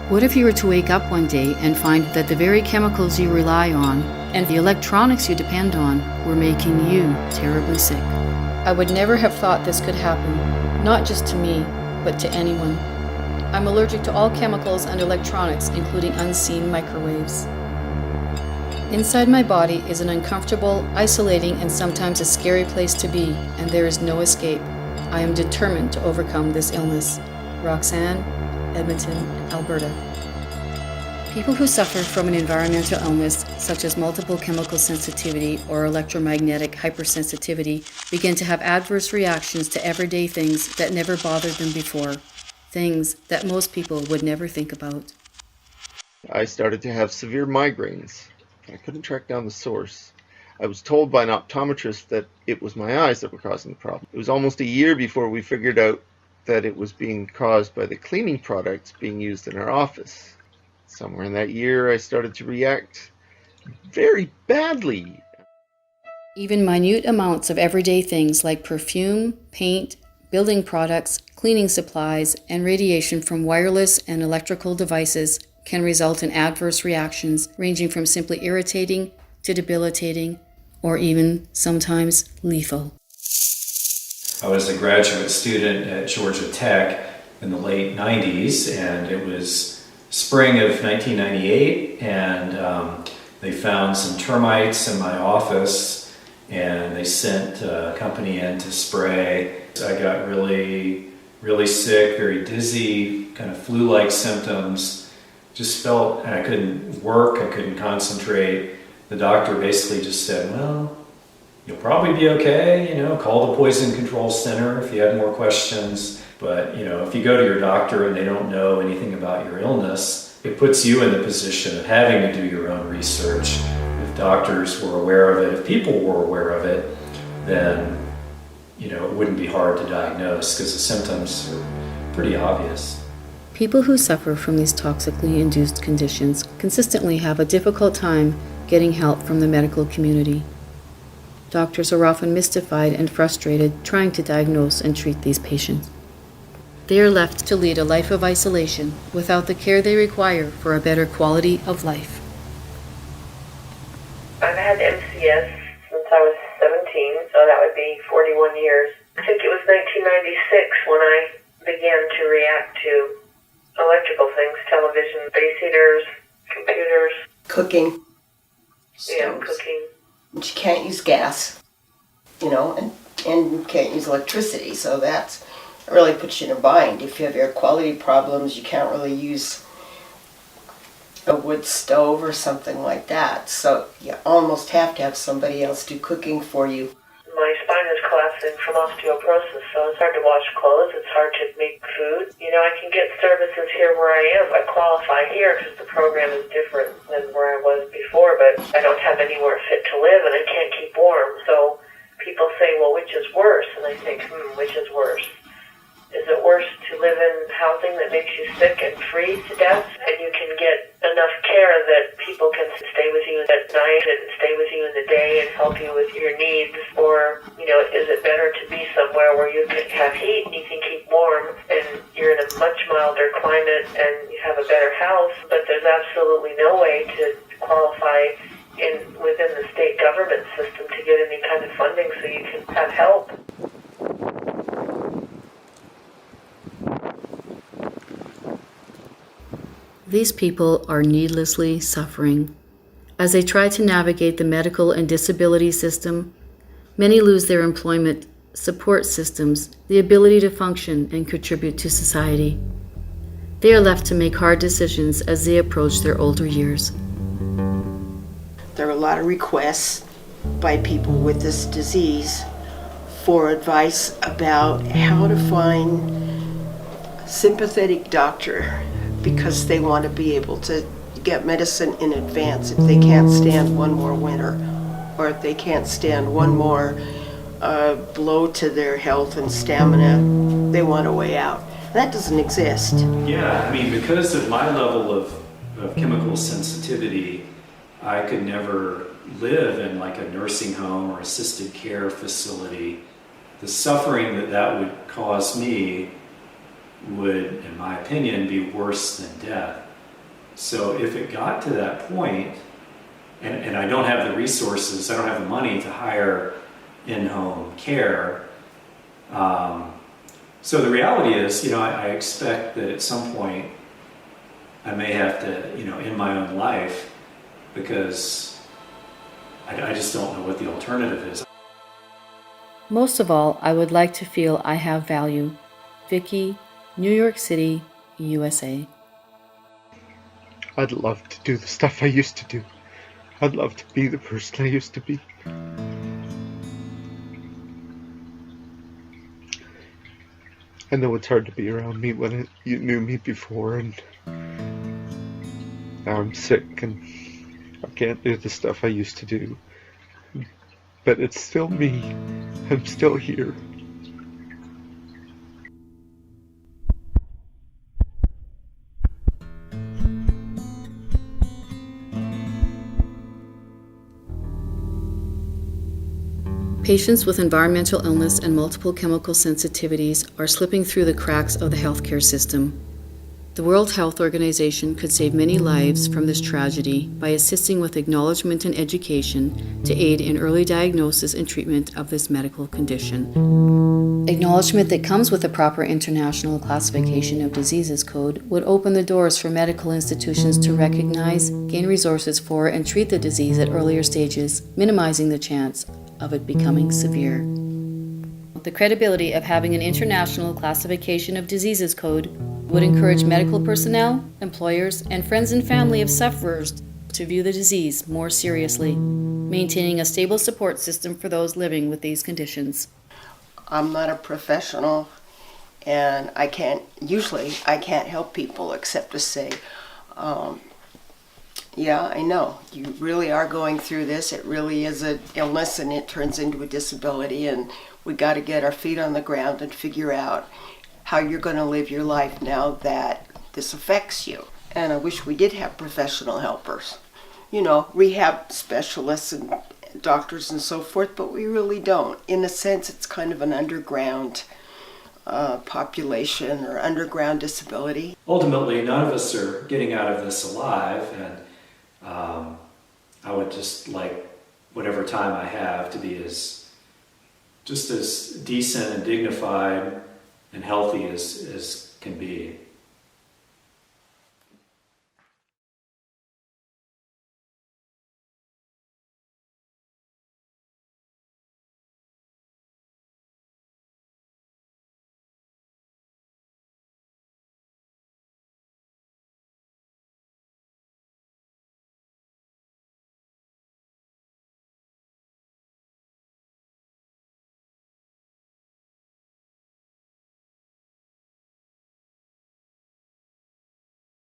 What if you were to wake up one day and find that the very chemicals you rely on and the electronics you depend on were making you terribly sick? I would never have thought this could happen, not just to me, but to anyone. I'm allergic to all chemicals and electronics, including unseen microwaves. Inside my body is an uncomfortable, isolating, and sometimes a scary place to be, and there is no escape. I am determined to overcome this illness. Roxanne, Edmonton, Alberta. People who suffer from an environmental illness, such as multiple chemical sensitivity or electromagnetic hypersensitivity, begin to have adverse reactions to everyday things that never bothered them before, things that most people would never think about. I started to have severe migraines. I couldn't track down the source. I was told by an optometrist that it was my eyes that were causing the problem. It was almost a year before we figured out that it was being caused by the cleaning products being used in our office. Somewhere in that year, I started to react very badly. Even minute amounts of everyday things like perfume, paint, building products, cleaning supplies, and radiation from wireless and electrical devices can result in adverse reactions ranging from simply irritating to debilitating or even sometimes lethal. I was a graduate student at Georgia Tech in the late 90s, and it was spring of 1998, and they found some termites in my office, and they sent a company in to spray. I got really, really sick, very dizzy, kind of flu-like symptoms. Just felt I couldn't work, I couldn't concentrate. The doctor basically just said, well, you'll probably be okay, call the poison control center if you have more questions. But, if you go to your doctor and they don't know anything about your illness, it puts you in the position of having to do your own research. If doctors were aware of it, if people were aware of it, then, it wouldn't be hard to diagnose because the symptoms are pretty obvious. People who suffer from these toxically induced conditions consistently have a difficult time getting help from the medical community. Doctors are often mystified and frustrated trying to diagnose and treat these patients. They are left to lead a life of isolation without the care they require for a better quality of life. I've had MCS since I was 17, so that would be 41 years. I think it was 1996 when I began to react to electrical things, television, space heaters, computers. Cooking. Yeah, cooking. You can't use gas, and you can't use electricity, so that really puts you in a bind. If you have air quality problems, you can't really use a wood stove or something like that, so you almost have to have somebody else do cooking for you. My spine is collapsing from osteoporosis, so it's hard to wash clothes, it's hard to make food. I can get services here where I am. I qualify here because the program is different than where I was before, but I don't have anywhere fit to live and I can't keep warm. So people say, well, which is worse? And I think, which is worse? Is it worse to live in housing that makes you sick and freeze to death, and you can get enough care that people can stay with you at night and stay with you in the day and help you with your needs? Or, is it better to be somewhere where you can have heat and you can keep warm and you're in a much milder climate and you have a better house, but there's absolutely no way to qualify within the state government system to get any kind of funding so you can have help? These people are needlessly suffering. As they try to navigate the medical and disability system, many lose their employment, support systems, the ability to function and contribute to society. They are left to make hard decisions as they approach their older years. There are a lot of requests by people with this disease for advice about how to find a sympathetic doctor, because they want to be able to get medicine in advance if they can't stand one more winter, or if they can't stand one more blow to their health and stamina, they want a way out. That doesn't exist. Yeah, because of my level of chemical sensitivity, I could never live in like a nursing home or assisted care facility. The suffering that would cause me would, in my opinion, be worse than death. So if it got to that point, and I don't have the resources, I don't have the money to hire in-home care. So the reality is, I expect that at some point I may have to, end my own life because I just don't know what the alternative is. Most of all, I would like to feel I have value. Vicky, New York City, USA. I'd love to do the stuff I used to do. I'd love to be the person I used to be. I know it's hard to be around me when you knew me before, and now I'm sick and I can't do the stuff I used to do. But it's still me. I'm still here. Patients with environmental illness and multiple chemical sensitivities are slipping through the cracks of the healthcare system. The World Health Organization could save many lives from this tragedy by assisting with acknowledgement and education to aid in early diagnosis and treatment of this medical condition. Acknowledgement that comes with a proper International Classification of Diseases code would open the doors for medical institutions to recognize, gain resources for, and treat the disease at earlier stages, minimizing the chance of it becoming severe. The credibility of having an International Classification of Diseases code would encourage medical personnel, employers, and friends and family of sufferers to view the disease more seriously, maintaining a stable support system for those living with these conditions. I'm not a professional, and I can't help people except to say, yeah, I know, you really are going through this. It really is an illness, and it turns into a disability, and we got to get our feet on the ground and figure out how you're going to live your life now that this affects you. And I wish we did have professional helpers, rehab specialists and doctors and so forth, but we really don't. In a sense, it's kind of an underground population or underground disability. Ultimately, none of us are getting out of this alive, and I would just like whatever time I have to be as decent and dignified and healthy as can be.